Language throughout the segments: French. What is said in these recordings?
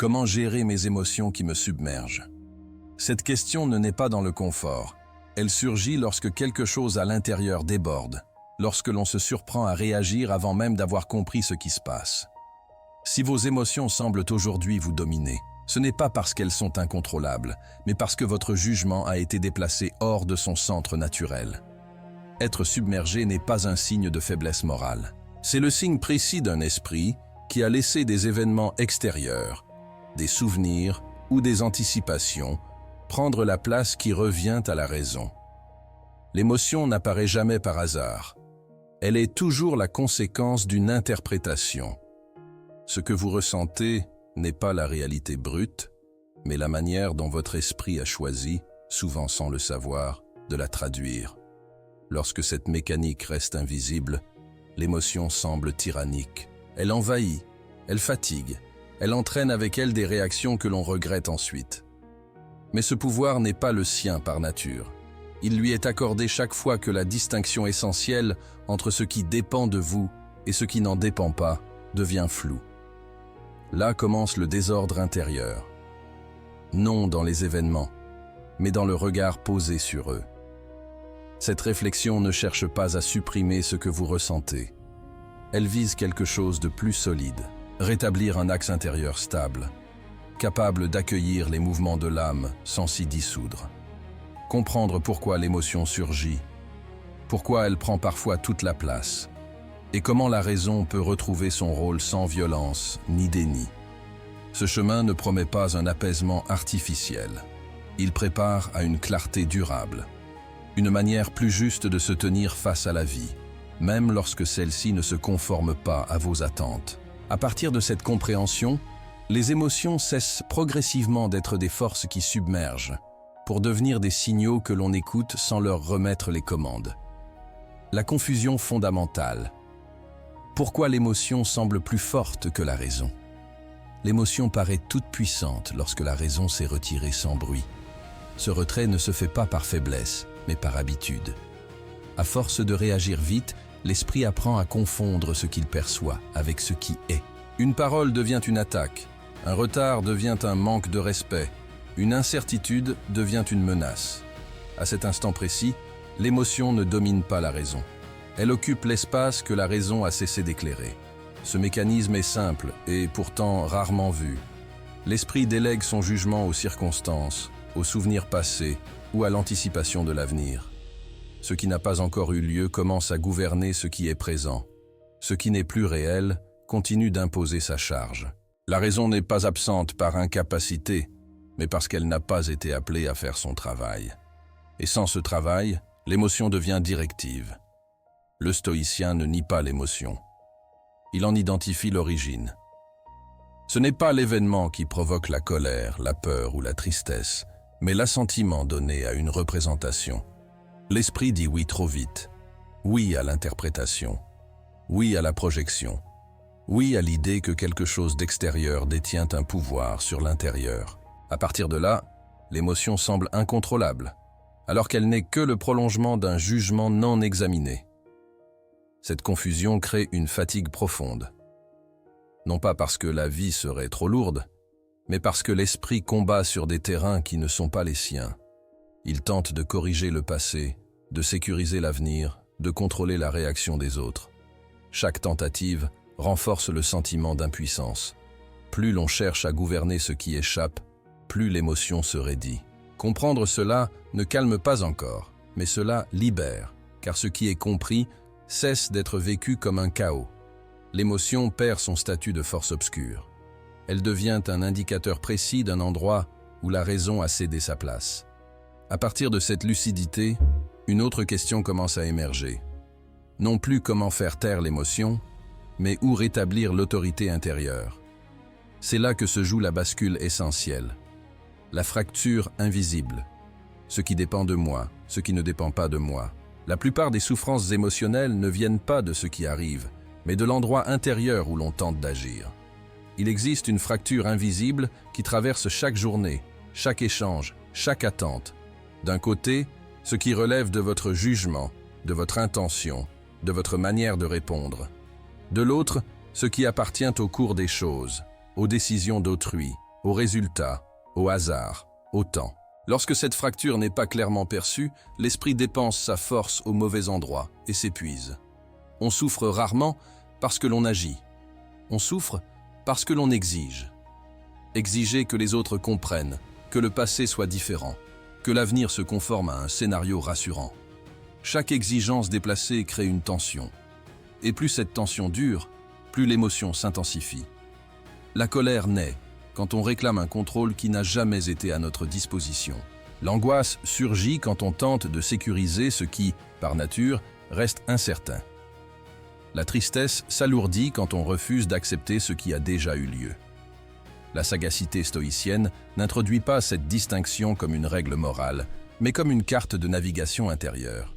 Comment gérer mes émotions qui me submergent? Cette question ne naît pas dans le confort. Elle surgit lorsque quelque chose à l'intérieur déborde, lorsque l'on se surprend à réagir avant même d'avoir compris ce qui se passe. Si vos émotions semblent aujourd'hui vous dominer, ce n'est pas parce qu'elles sont incontrôlables, mais parce que votre jugement a été déplacé hors de son centre naturel. Être submergé n'est pas un signe de faiblesse morale. C'est le signe précis d'un esprit qui a laissé des événements extérieurs, des souvenirs ou des anticipations, prendre la place qui revient à la raison. L'émotion n'apparaît jamais par hasard. Elle est toujours la conséquence d'une interprétation. Ce que vous ressentez n'est pas la réalité brute, mais la manière dont votre esprit a choisi, souvent sans le savoir, de la traduire. Lorsque cette mécanique reste invisible, l'émotion semble tyrannique. Elle envahit, elle fatigue, elle entraîne avec elle des réactions que l'on regrette ensuite. Mais ce pouvoir n'est pas le sien par nature. Il lui est accordé chaque fois que la distinction essentielle entre ce qui dépend de vous et ce qui n'en dépend pas devient floue. Là commence le désordre intérieur. Non dans les événements, mais dans le regard posé sur eux. Cette réflexion ne cherche pas à supprimer ce que vous ressentez. Elle vise quelque chose de plus solide, rétablir un axe intérieur stable, capable d'accueillir les mouvements de l'âme sans s'y dissoudre. Comprendre pourquoi l'émotion surgit, pourquoi elle prend parfois toute la place, et comment la raison peut retrouver son rôle sans violence ni déni. Ce chemin ne promet pas un apaisement artificiel. Il prépare à une clarté durable, une manière plus juste de se tenir face à la vie, même lorsque celle-ci ne se conforme pas à vos attentes. À partir de cette compréhension, les émotions cessent progressivement d'être des forces qui submergent, pour devenir des signaux que l'on écoute sans leur remettre les commandes. La confusion fondamentale. Pourquoi l'émotion semble plus forte que la raison? L'émotion paraît toute puissante lorsque la raison s'est retirée sans bruit. Ce retrait ne se fait pas par faiblesse, mais par habitude. À force de réagir vite, l'esprit apprend à confondre ce qu'il perçoit avec ce qui est. Une parole devient une attaque, un retard devient un manque de respect, une incertitude devient une menace. À cet instant précis, l'émotion ne domine pas la raison. Elle occupe l'espace que la raison a cessé d'éclairer. Ce mécanisme est simple et pourtant rarement vu. L'esprit délègue son jugement aux circonstances, aux souvenirs passés ou à l'anticipation de l'avenir. Ce qui n'a pas encore eu lieu commence à gouverner ce qui est présent. Ce qui n'est plus réel continue d'imposer sa charge. La raison n'est pas absente par incapacité, mais parce qu'elle n'a pas été appelée à faire son travail. Et sans ce travail, l'émotion devient directive. Le stoïcien ne nie pas l'émotion. Il en identifie l'origine. Ce n'est pas l'événement qui provoque la colère, la peur ou la tristesse, mais l'assentiment donné à une représentation. L'esprit dit oui trop vite, oui à l'interprétation, oui à la projection, oui à l'idée que quelque chose d'extérieur détient un pouvoir sur l'intérieur. À partir de là, l'émotion semble incontrôlable, alors qu'elle n'est que le prolongement d'un jugement non examiné. Cette confusion crée une fatigue profonde. Non pas parce que la vie serait trop lourde, mais parce que l'esprit combat sur des terrains qui ne sont pas les siens. Il tente de corriger le passé, de sécuriser l'avenir, de contrôler la réaction des autres. Chaque tentative renforce le sentiment d'impuissance. Plus l'on cherche à gouverner ce qui échappe, plus l'émotion se raidit. Comprendre cela ne calme pas encore, mais cela libère, car ce qui est compris cesse d'être vécu comme un chaos. L'émotion perd son statut de force obscure. Elle devient un indicateur précis d'un endroit où la raison a cédé sa place. À partir de cette lucidité, une autre question commence à émerger. Non plus comment faire taire l'émotion, mais où rétablir l'autorité intérieure. C'est là que se joue la bascule essentielle. La fracture invisible. Ce qui dépend de moi, ce qui ne dépend pas de moi. La plupart des souffrances émotionnelles ne viennent pas de ce qui arrive, mais de l'endroit intérieur où l'on tente d'agir. Il existe une fracture invisible qui traverse chaque journée, chaque échange, chaque attente. D'un côté, ce qui relève de votre jugement, de votre intention, de votre manière de répondre. De l'autre, ce qui appartient au cours des choses, aux décisions d'autrui, au résultat, au hasard, au temps. Lorsque cette fracture n'est pas clairement perçue, l'esprit dépense sa force au mauvais endroit et s'épuise. On souffre rarement parce que l'on agit. On souffre parce que l'on exige. Exiger que les autres comprennent, que le passé soit différent, que l'avenir se conforme à un scénario rassurant. Chaque exigence déplacée crée une tension. Et plus cette tension dure, plus l'émotion s'intensifie. La colère naît quand on réclame un contrôle qui n'a jamais été à notre disposition. L'angoisse surgit quand on tente de sécuriser ce qui, par nature, reste incertain. La tristesse s'alourdit quand on refuse d'accepter ce qui a déjà eu lieu. La sagacité stoïcienne n'introduit pas cette distinction comme une règle morale, mais comme une carte de navigation intérieure.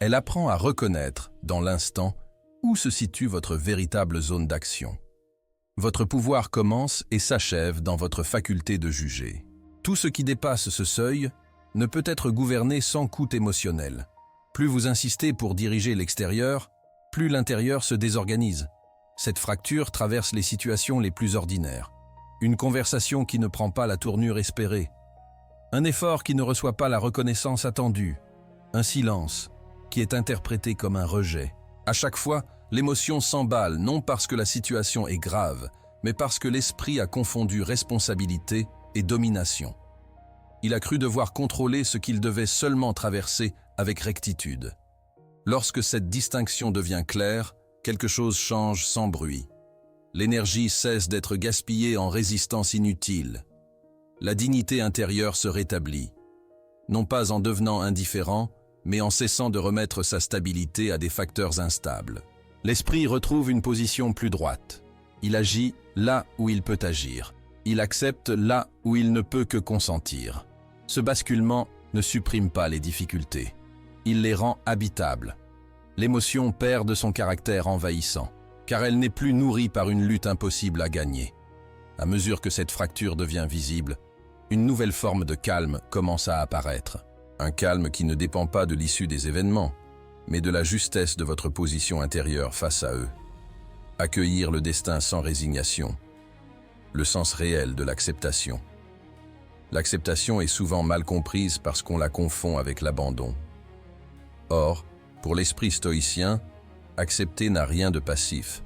Elle apprend à reconnaître, dans l'instant, où se situe votre véritable zone d'action. Votre pouvoir commence et s'achève dans votre faculté de juger. Tout ce qui dépasse ce seuil ne peut être gouverné sans coût émotionnel. Plus vous insistez pour diriger l'extérieur, plus l'intérieur se désorganise. Cette fracture traverse les situations les plus ordinaires. Une conversation qui ne prend pas la tournure espérée. Un effort qui ne reçoit pas la reconnaissance attendue. Un silence qui est interprété comme un rejet. À chaque fois, l'émotion s'emballe non parce que la situation est grave, mais parce que l'esprit a confondu responsabilité et domination. Il a cru devoir contrôler ce qu'il devait seulement traverser avec rectitude. Lorsque cette distinction devient claire, quelque chose change sans bruit. L'énergie cesse d'être gaspillée en résistance inutile. La dignité intérieure se rétablit, non pas en devenant indifférent, mais en cessant de remettre sa stabilité à des facteurs instables. L'esprit retrouve une position plus droite. Il agit là où il peut agir. Il accepte là où il ne peut que consentir. Ce basculement ne supprime pas les difficultés. Il les rend habitables. L'émotion perd de son caractère envahissant, car elle n'est plus nourrie par une lutte impossible à gagner. À mesure que cette fracture devient visible, une nouvelle forme de calme commence à apparaître. Un calme qui ne dépend pas de l'issue des événements, mais de la justesse de votre position intérieure face à eux. Accueillir le destin sans résignation. Le sens réel de l'acceptation. L'acceptation est souvent mal comprise parce qu'on la confond avec l'abandon. Or, pour l'esprit stoïcien, accepter n'a rien de passif.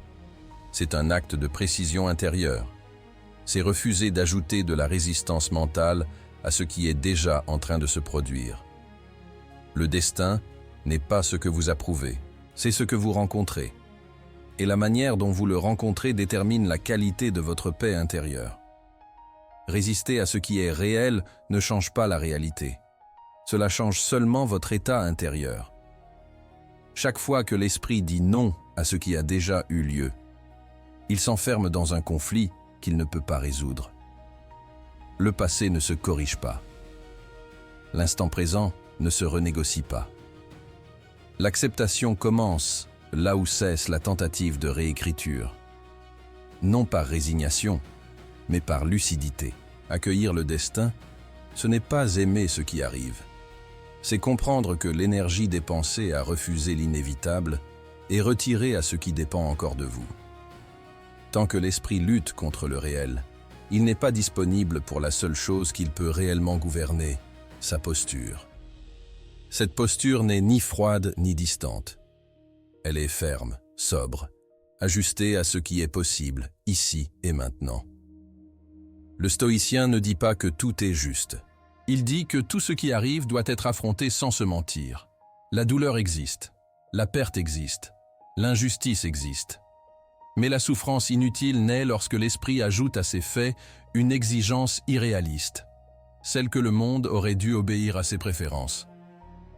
C'est un acte de précision intérieure. C'est refuser d'ajouter de la résistance mentale à ce qui est déjà en train de se produire. Le destin n'est pas ce que vous approuvez, c'est ce que vous rencontrez. Et la manière dont vous le rencontrez détermine la qualité de votre paix intérieure. Résister à ce qui est réel ne change pas la réalité. Cela change seulement votre état intérieur. Chaque fois que l'esprit dit non à ce qui a déjà eu lieu, il s'enferme dans un conflit qu'il ne peut pas résoudre. Le passé ne se corrige pas. L'instant présent ne se renégocie pas. L'acceptation commence là où cesse la tentative de réécriture. Non par résignation, mais par lucidité. Accueillir le destin, ce n'est pas aimer ce qui arrive. C'est comprendre que l'énergie dépensée à refuser l'inévitable est retirée à ce qui dépend encore de vous. Tant que l'esprit lutte contre le réel, il n'est pas disponible pour la seule chose qu'il peut réellement gouverner, sa posture. Cette posture n'est ni froide ni distante. Elle est ferme, sobre, ajustée à ce qui est possible, ici et maintenant. Le stoïcien ne dit pas que tout est juste. Il dit que tout ce qui arrive doit être affronté sans se mentir. La douleur existe, la perte existe, l'injustice existe. Mais la souffrance inutile naît lorsque l'esprit ajoute à ses faits une exigence irréaliste, celle que le monde aurait dû obéir à ses préférences.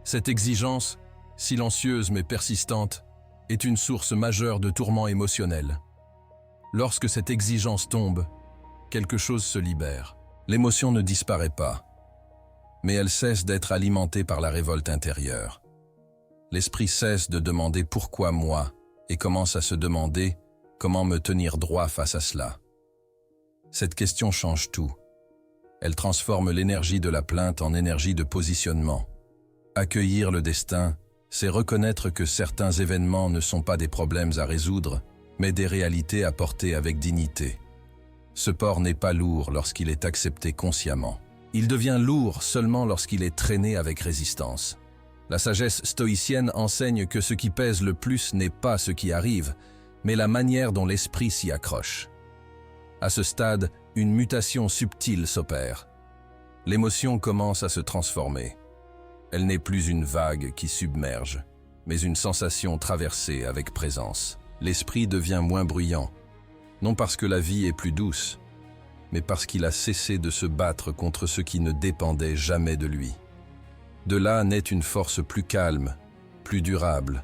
Cette exigence, silencieuse mais persistante, est une source majeure de tourments émotionnels. Lorsque cette exigence tombe, quelque chose se libère. L'émotion ne disparaît pas, mais elle cesse d'être alimentée par la révolte intérieure. L'esprit cesse de demander « pourquoi moi ?» et commence à se demander « comment me tenir droit face à cela ?» Cette question change tout. Elle transforme l'énergie de la plainte en énergie de positionnement. Accueillir le destin, c'est reconnaître que certains événements ne sont pas des problèmes à résoudre, mais des réalités à porter avec dignité. Ce porc n'est pas lourd lorsqu'il est accepté consciemment. Il devient lourd seulement lorsqu'il est traîné avec résistance. La sagesse stoïcienne enseigne que ce qui pèse le plus n'est pas ce qui arrive, mais la manière dont l'esprit s'y accroche. À ce stade, une mutation subtile s'opère. L'émotion commence à se transformer. Elle n'est plus une vague qui submerge, mais une sensation traversée avec présence. L'esprit devient moins bruyant, non parce que la vie est plus douce, mais parce qu'il a cessé de se battre contre ce qui ne dépendait jamais de lui. De là naît une force plus calme, plus durable,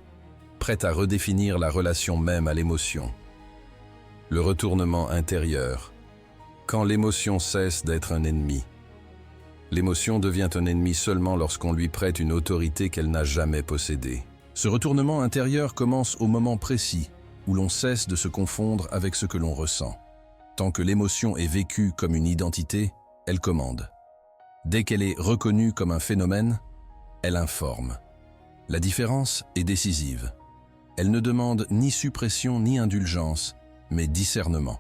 prête à redéfinir la relation même à l'émotion. Le retournement intérieur. Quand l'émotion cesse d'être un ennemi. L'émotion devient un ennemi seulement lorsqu'on lui prête une autorité qu'elle n'a jamais possédée. Ce retournement intérieur commence au moment précis où l'on cesse de se confondre avec ce que l'on ressent. Tant que l'émotion est vécue comme une identité, elle commande. Dès qu'elle est reconnue comme un phénomène, elle informe. La différence est décisive. Elle ne demande ni suppression ni indulgence, mais discernement.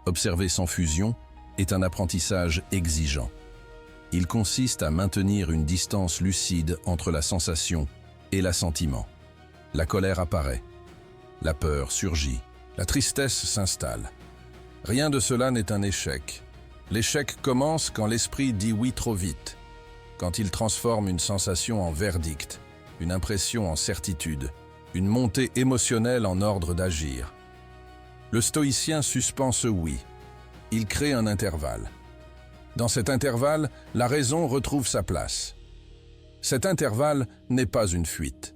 Observer sans fusion est un apprentissage exigeant. Il consiste à maintenir une distance lucide entre la sensation et l'assentiment. La colère apparaît. La peur surgit. La tristesse s'installe. Rien de cela n'est un échec. L'échec commence quand l'esprit dit oui trop vite, quand il transforme une sensation en verdict, une impression en certitude, une montée émotionnelle en ordre d'agir. Le stoïcien suspend ce oui. Il crée un intervalle. Dans cet intervalle, la raison retrouve sa place. Cet intervalle n'est pas une fuite.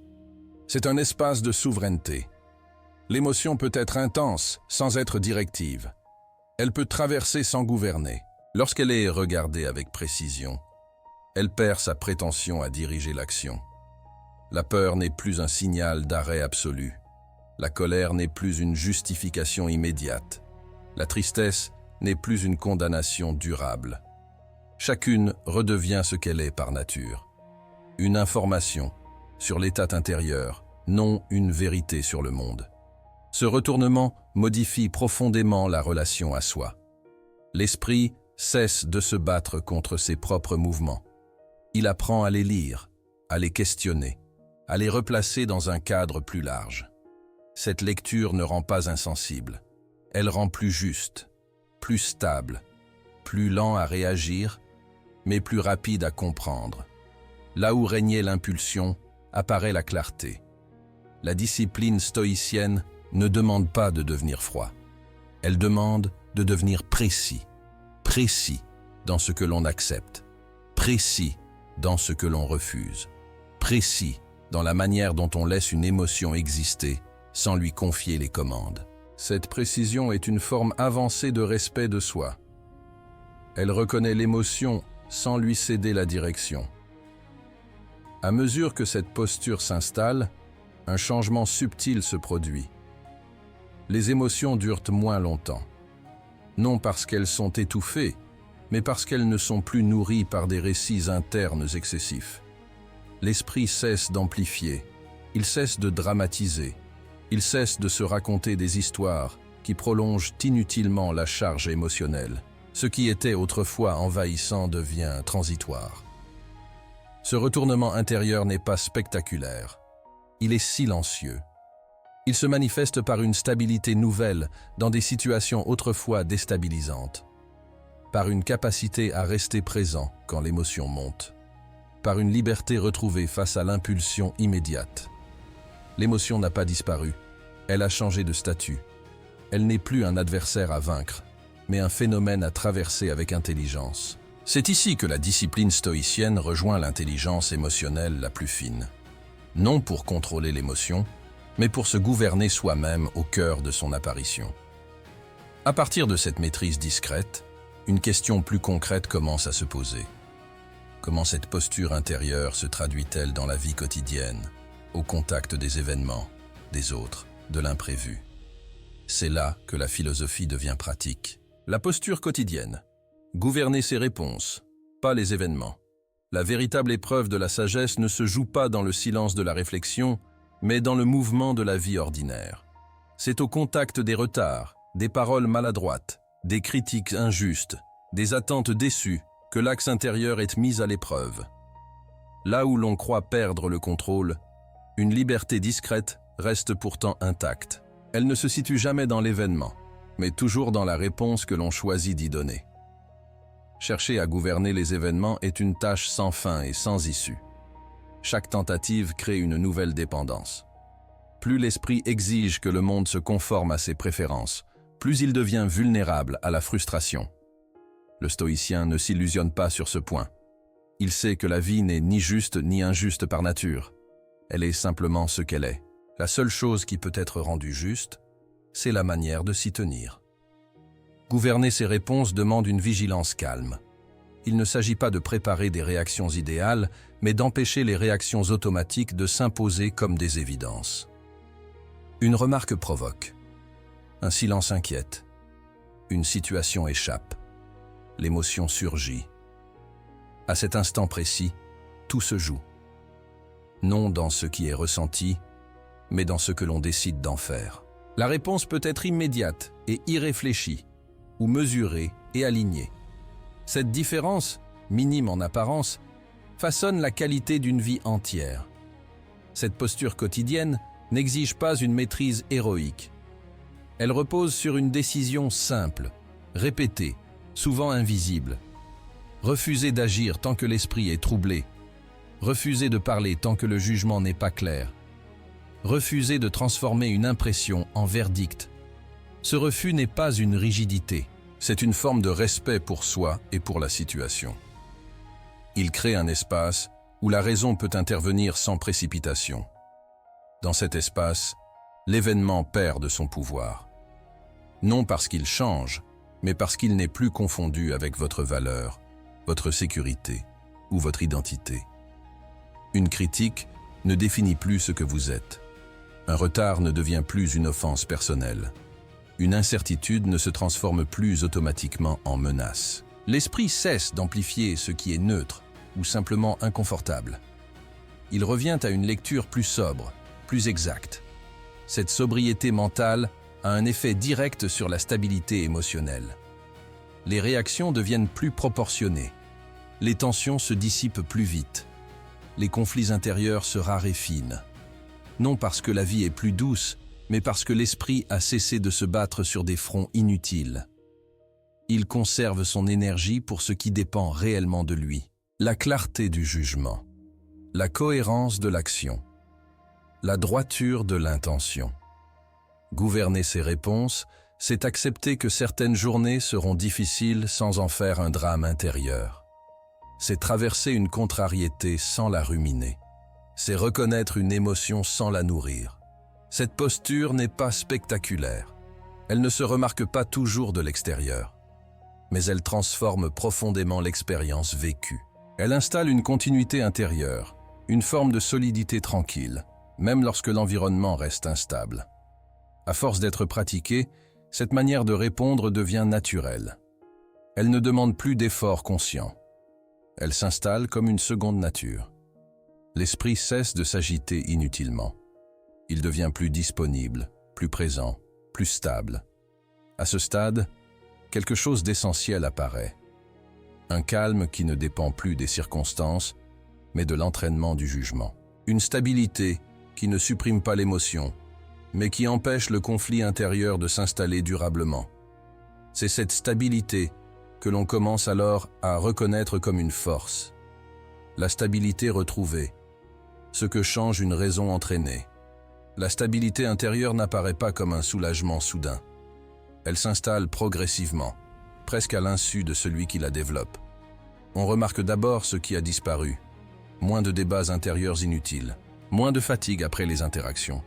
C'est un espace de souveraineté. L'émotion peut être intense sans être directive. Elle peut traverser sans gouverner. Lorsqu'elle est regardée avec précision, elle perd sa prétention à diriger l'action. La peur n'est plus un signal d'arrêt absolu. La colère n'est plus une justification immédiate. La tristesse n'est plus une condamnation durable. Chacune redevient ce qu'elle est par nature. Une information sur l'état intérieur, non une vérité sur le monde. Ce retournement modifie profondément la relation à soi. L'esprit cesse de se battre contre ses propres mouvements. Il apprend à les lire, à les questionner, à les replacer dans un cadre plus large. Cette lecture ne rend pas insensible. Elle rend plus juste, plus stable, plus lent à réagir, mais plus rapide à comprendre. Là où régnait l'impulsion, apparaît la clarté. La discipline stoïcienne ne demande pas de devenir froid. Elle demande de devenir précis. Précis dans ce que l'on accepte. Précis dans ce que l'on refuse. Précis dans la manière dont on laisse une émotion exister sans lui confier les commandes. Cette précision est une forme avancée de respect de soi. Elle reconnaît l'émotion sans lui céder la direction. À mesure que cette posture s'installe, un changement subtil se produit. Les émotions durent moins longtemps. Non parce qu'elles sont étouffées, mais parce qu'elles ne sont plus nourries par des récits internes excessifs. L'esprit cesse d'amplifier, il cesse de dramatiser, il cesse de se raconter des histoires qui prolongent inutilement la charge émotionnelle. Ce qui était autrefois envahissant devient transitoire. Ce retournement intérieur n'est pas spectaculaire. Il est silencieux. Il se manifeste par une stabilité nouvelle dans des situations autrefois déstabilisantes, par une capacité à rester présent quand l'émotion monte, par une liberté retrouvée face à l'impulsion immédiate. L'émotion n'a pas disparu, elle a changé de statut. Elle n'est plus un adversaire à vaincre, mais un phénomène à traverser avec intelligence. C'est ici que la discipline stoïcienne rejoint l'intelligence émotionnelle la plus fine. Non pour contrôler l'émotion, mais pour se gouverner soi-même au cœur de son apparition. À partir de cette maîtrise discrète, une question plus concrète commence à se poser. Comment cette posture intérieure se traduit-elle dans la vie quotidienne, au contact des événements, des autres, de l'imprévu? C'est là que la philosophie devient pratique. La posture quotidienne. Gouverner ses réponses, pas les événements. La véritable épreuve de la sagesse ne se joue pas dans le silence de la réflexion, mais dans le mouvement de la vie ordinaire. C'est au contact des retards, des paroles maladroites, des critiques injustes, des attentes déçues, que l'axe intérieur est mis à l'épreuve. Là où l'on croit perdre le contrôle, une liberté discrète reste pourtant intacte. Elle ne se situe jamais dans l'événement, mais toujours dans la réponse que l'on choisit d'y donner. Chercher à gouverner les événements est une tâche sans fin et sans issue. Chaque tentative crée une nouvelle dépendance. Plus l'esprit exige que le monde se conforme à ses préférences, plus il devient vulnérable à la frustration. Le stoïcien ne s'illusionne pas sur ce point. Il sait que la vie n'est ni juste ni injuste par nature. Elle est simplement ce qu'elle est. La seule chose qui peut être rendue juste, c'est la manière de s'y tenir. Gouverner ses réponses demande une vigilance calme. Il ne s'agit pas de préparer des réactions idéales, mais d'empêcher les réactions automatiques de s'imposer comme des évidences. Une remarque provoque. Un silence inquiète. Une situation échappe. L'émotion surgit. À cet instant précis, tout se joue. Non dans ce qui est ressenti, mais dans ce que l'on décide d'en faire. La réponse peut être immédiate et irréfléchie, ou mesurée et alignée. Cette différence, minime en apparence, façonne la qualité d'une vie entière. Cette posture quotidienne n'exige pas une maîtrise héroïque. Elle repose sur une décision simple, répétée, souvent invisible. Refuser d'agir tant que l'esprit est troublé. Refuser de parler tant que le jugement n'est pas clair. Refuser de transformer une impression en verdict. Ce refus n'est pas une rigidité, c'est une forme de respect pour soi et pour la situation. Il crée un espace où la raison peut intervenir sans précipitation. Dans cet espace, l'événement perd de son pouvoir. Non parce qu'il change, mais parce qu'il n'est plus confondu avec votre valeur, votre sécurité ou votre identité. Une critique ne définit plus ce que vous êtes. Un retard ne devient plus une offense personnelle. Une incertitude ne se transforme plus automatiquement en menace. L'esprit cesse d'amplifier ce qui est neutre ou simplement inconfortable. Il revient à une lecture plus sobre, plus exacte. Cette sobriété mentale a un effet direct sur la stabilité émotionnelle. Les réactions deviennent plus proportionnées. Les tensions se dissipent plus vite. Les conflits intérieurs se raréfinent. Non parce que la vie est plus douce, mais parce que l'esprit a cessé de se battre sur des fronts inutiles. Il conserve son énergie pour ce qui dépend réellement de lui. La clarté du jugement, la cohérence de l'action, la droiture de l'intention. Gouverner ses réponses, c'est accepter que certaines journées seront difficiles sans en faire un drame intérieur. C'est traverser une contrariété sans la ruminer. C'est reconnaître une émotion sans la nourrir. Cette posture n'est pas spectaculaire. Elle ne se remarque pas toujours de l'extérieur. Mais elle transforme profondément l'expérience vécue. Elle installe une continuité intérieure, une forme de solidité tranquille, même lorsque l'environnement reste instable. À force d'être pratiquée, cette manière de répondre devient naturelle. Elle ne demande plus d'efforts conscients. Elle s'installe comme une seconde nature. L'esprit cesse de s'agiter inutilement. Il devient plus disponible, plus présent, plus stable. À ce stade, quelque chose d'essentiel apparaît. Un calme qui ne dépend plus des circonstances, mais de l'entraînement du jugement. Une stabilité qui ne supprime pas l'émotion, mais qui empêche le conflit intérieur de s'installer durablement. C'est cette stabilité que l'on commence alors à reconnaître comme une force. La stabilité retrouvée, ce que change une raison entraînée. La stabilité intérieure n'apparaît pas comme un soulagement soudain. Elle s'installe progressivement, presque à l'insu de celui qui la développe. On remarque d'abord ce qui a disparu. Moins de débats intérieurs inutiles, moins de fatigue après les interactions,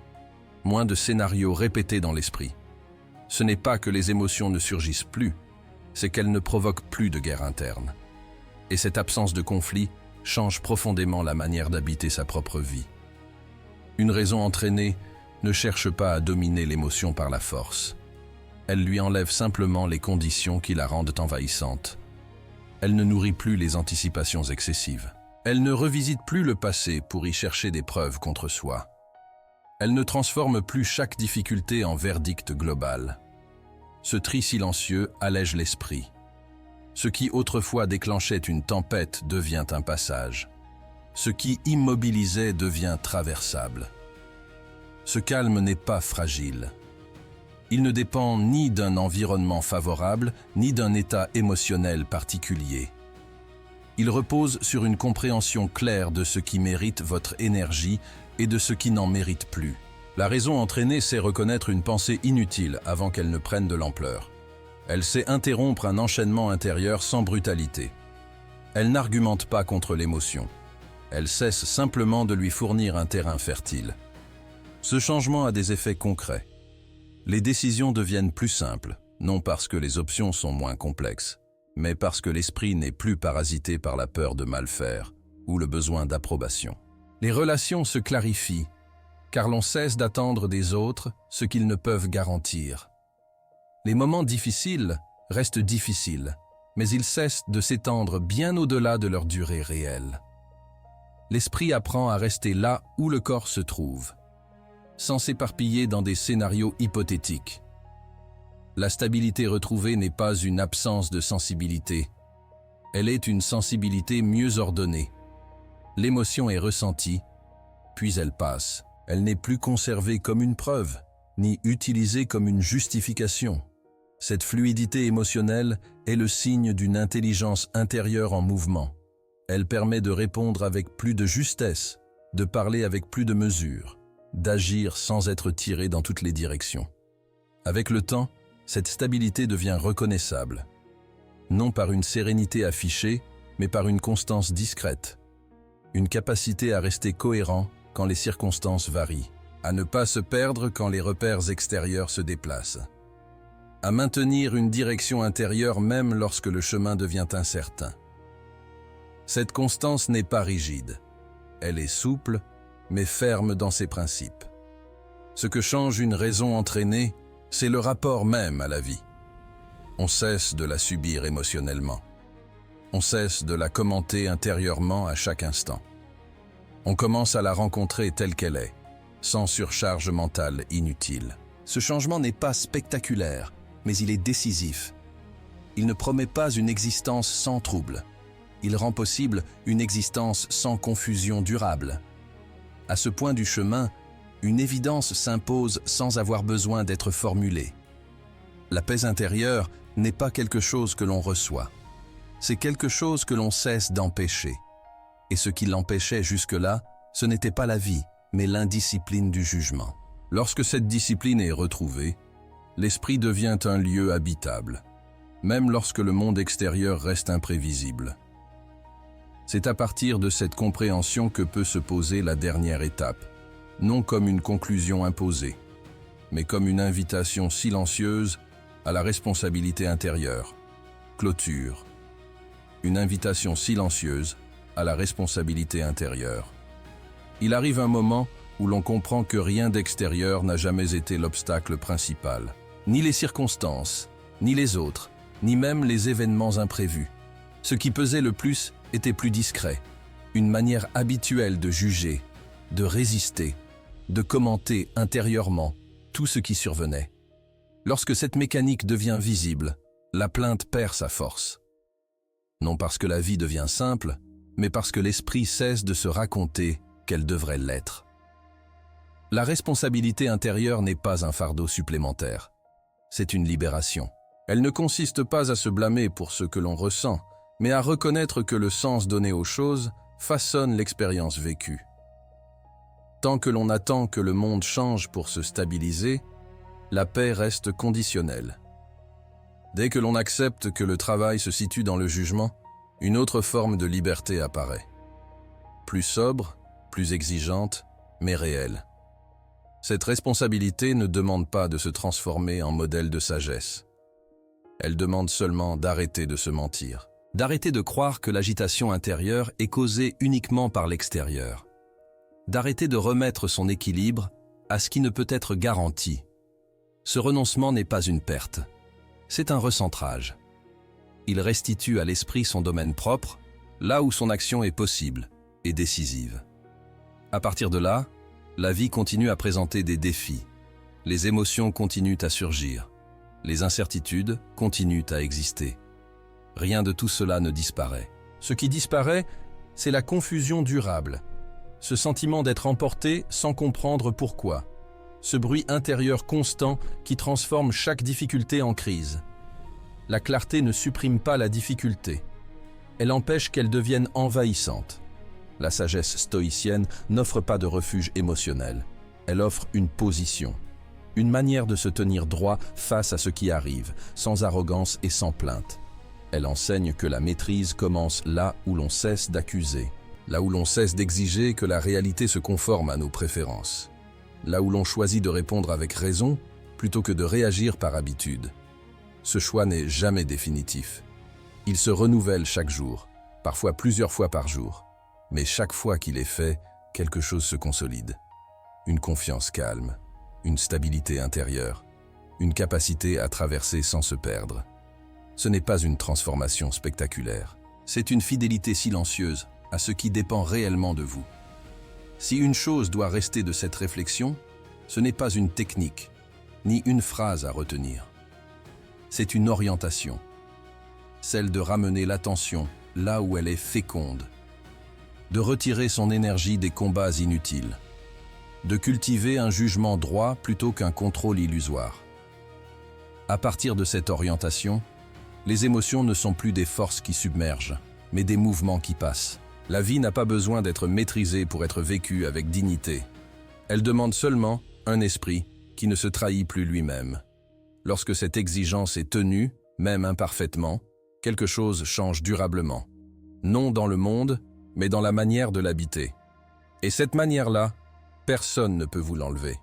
moins de scénarios répétés dans l'esprit. Ce n'est pas que les émotions ne surgissent plus, c'est qu'elles ne provoquent plus de guerre interne. Et cette absence de conflit change profondément la manière d'habiter sa propre vie. Une raison entraînée ne cherche pas à dominer l'émotion par la force. Elle lui enlève simplement les conditions qui la rendent envahissante. Elle ne nourrit plus les anticipations excessives. Elle ne revisite plus le passé pour y chercher des preuves contre soi. Elle ne transforme plus chaque difficulté en verdict global. Ce tri silencieux allège l'esprit. Ce qui autrefois déclenchait une tempête devient un passage. Ce qui immobilisait devient traversable. Ce calme n'est pas fragile. Il ne dépend ni d'un environnement favorable, ni d'un état émotionnel particulier. Il repose sur une compréhension claire de ce qui mérite votre énergie et de ce qui n'en mérite plus. La raison entraînée sait reconnaître une pensée inutile avant qu'elle ne prenne de l'ampleur. Elle sait interrompre un enchaînement intérieur sans brutalité. Elle n'argumente pas contre l'émotion. Elle cesse simplement de lui fournir un terrain fertile. Ce changement a des effets concrets. Les décisions deviennent plus simples, non parce que les options sont moins complexes, mais parce que l'esprit n'est plus parasité par la peur de mal faire ou le besoin d'approbation. Les relations se clarifient, car l'on cesse d'attendre des autres ce qu'ils ne peuvent garantir. Les moments difficiles restent difficiles, mais ils cessent de s'étendre bien au-delà de leur durée réelle. L'esprit apprend à rester là où le corps se trouve, sans s'éparpiller dans des scénarios hypothétiques. La stabilité retrouvée n'est pas une absence de sensibilité, elle est une sensibilité mieux ordonnée. L'émotion est ressentie, puis elle passe. Elle n'est plus conservée comme une preuve, ni utilisée comme une justification. Cette fluidité émotionnelle est le signe d'une intelligence intérieure en mouvement. Elle permet de répondre avec plus de justesse, de parler avec plus de mesure, d'agir sans être tiré dans toutes les directions. Avec le temps, cette stabilité devient reconnaissable, non par une sérénité affichée, mais par une constance discrète, une capacité à rester cohérent quand les circonstances varient, à ne pas se perdre quand les repères extérieurs se déplacent, à maintenir une direction intérieure même lorsque le chemin devient incertain. Cette constance n'est pas rigide, elle est souple, mais ferme dans ses principes. Ce que change une raison entraînée, c'est le rapport même à la vie. On cesse de la subir émotionnellement. On cesse de la commenter intérieurement à chaque instant. On commence à la rencontrer telle qu'elle est, sans surcharge mentale inutile. Ce changement n'est pas spectaculaire, mais il est décisif. Il ne promet pas une existence sans trouble. Il rend possible une existence sans confusion durable. À ce point du chemin, une évidence s'impose sans avoir besoin d'être formulée. La paix intérieure n'est pas quelque chose que l'on reçoit. C'est quelque chose que l'on cesse d'empêcher. Et ce qui l'empêchait jusque-là, ce n'était pas la vie, mais l'indiscipline du jugement. Lorsque cette discipline est retrouvée, l'esprit devient un lieu habitable, même lorsque le monde extérieur reste imprévisible. C'est à partir de cette compréhension que peut se poser la dernière étape, non comme une conclusion imposée, mais comme une invitation silencieuse à la responsabilité intérieure. Clôture. Une invitation silencieuse à la responsabilité intérieure. Il arrive un moment où l'on comprend que rien d'extérieur n'a jamais été l'obstacle principal. Ni les circonstances, ni les autres, ni même les événements imprévus. Ce qui pesait le plus était plus discret, une manière habituelle de juger, de résister, de commenter intérieurement tout ce qui survenait. Lorsque cette mécanique devient visible, la plainte perd sa force. Non parce que la vie devient simple, mais parce que l'esprit cesse de se raconter qu'elle devrait l'être. La responsabilité intérieure n'est pas un fardeau supplémentaire, c'est une libération. Elle ne consiste pas à se blâmer pour ce que l'on ressent, mais à reconnaître que le sens donné aux choses façonne l'expérience vécue. Tant que l'on attend que le monde change pour se stabiliser, la paix reste conditionnelle. Dès que l'on accepte que le travail se situe dans le jugement, une autre forme de liberté apparaît. Plus sobre, plus exigeante, mais réelle. Cette responsabilité ne demande pas de se transformer en modèle de sagesse. Elle demande seulement d'arrêter de se mentir, d'arrêter de croire que l'agitation intérieure est causée uniquement par l'extérieur, d'arrêter de remettre son équilibre à ce qui ne peut être garanti. Ce renoncement n'est pas une perte, c'est un recentrage. Il restitue à l'esprit son domaine propre, là où son action est possible et décisive. À partir de là, la vie continue à présenter des défis. Les émotions continuent à surgir. Les incertitudes continuent à exister. Rien de tout cela ne disparaît. Ce qui disparaît, c'est la confusion durable, ce sentiment d'être emporté sans comprendre pourquoi, ce bruit intérieur constant qui transforme chaque difficulté en crise. La clarté ne supprime pas la difficulté, elle empêche qu'elle devienne envahissante. La sagesse stoïcienne n'offre pas de refuge émotionnel, elle offre une position, une manière de se tenir droit face à ce qui arrive, sans arrogance et sans plainte. Elle enseigne que la maîtrise commence là où l'on cesse d'accuser, là où l'on cesse d'exiger que la réalité se conforme à nos préférences, là où l'on choisit de répondre avec raison plutôt que de réagir par habitude. Ce choix n'est jamais définitif. Il se renouvelle chaque jour, parfois plusieurs fois par jour, mais chaque fois qu'il est fait, quelque chose se consolide. Une confiance calme, une stabilité intérieure, une capacité à traverser sans se perdre. Ce n'est pas une transformation spectaculaire, c'est une fidélité silencieuse à ce qui dépend réellement de vous. Si une chose doit rester de cette réflexion, ce n'est pas une technique, ni une phrase à retenir. C'est une orientation, celle de ramener l'attention là où elle est féconde, de retirer son énergie des combats inutiles, de cultiver un jugement droit plutôt qu'un contrôle illusoire. À partir de cette orientation, les émotions ne sont plus des forces qui submergent, mais des mouvements qui passent. La vie n'a pas besoin d'être maîtrisée pour être vécue avec dignité. Elle demande seulement un esprit qui ne se trahit plus lui-même. Lorsque cette exigence est tenue, même imparfaitement, quelque chose change durablement. Non dans le monde, mais dans la manière de l'habiter. Et cette manière-là, personne ne peut vous l'enlever.